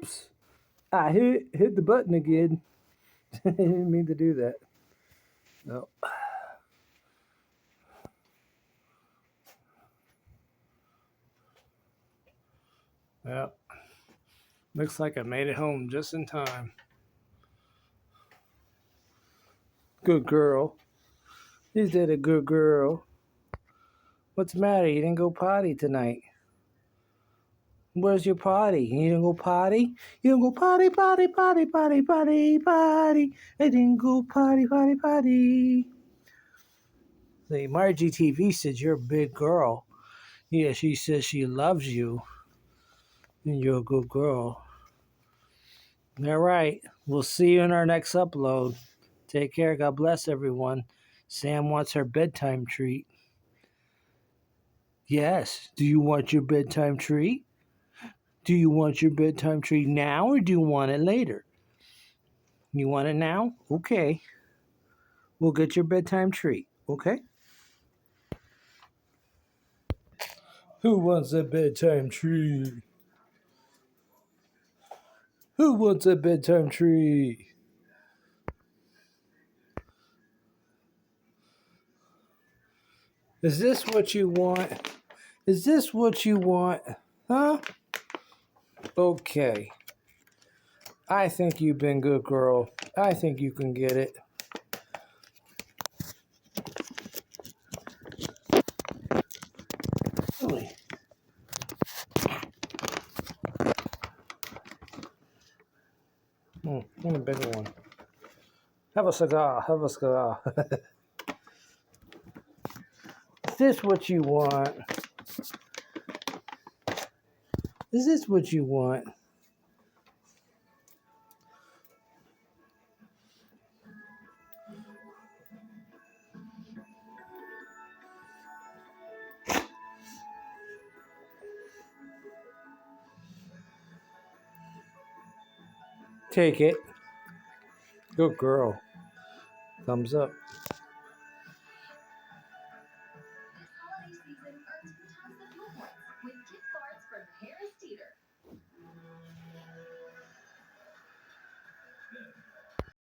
Oops. I hit the button again. I didn't mean to do that. No. Well, looks like I made it home just in time. Good girl. You did a good girl. What's the matter? You didn't go potty tonight. Where's your potty? You didn't go potty? You didn't go potty, potty, potty, potty, potty, potty. I didn't go potty, potty, potty. See, Margie TV says you're a big girl. Yeah, she says she loves you. And you're a good girl. All right. We'll see you in our next upload. Take care. God bless everyone. Sam wants her bedtime treat. Yes. Do you want your bedtime treat? Do you want your bedtime treat now or do you want it later? You want it now? Okay. We'll get your bedtime treat. Okay? Who wants a bedtime treat? Who wants a bedtime treat? Is this what you want? Is this what you want? Huh? Okay. I think you've been good, girl. I think you can get it. Really? Give me a bigger one. Have a cigar. Have a cigar. Is this what you want? Is this what you want? Take it. Good girl. Thumbs up.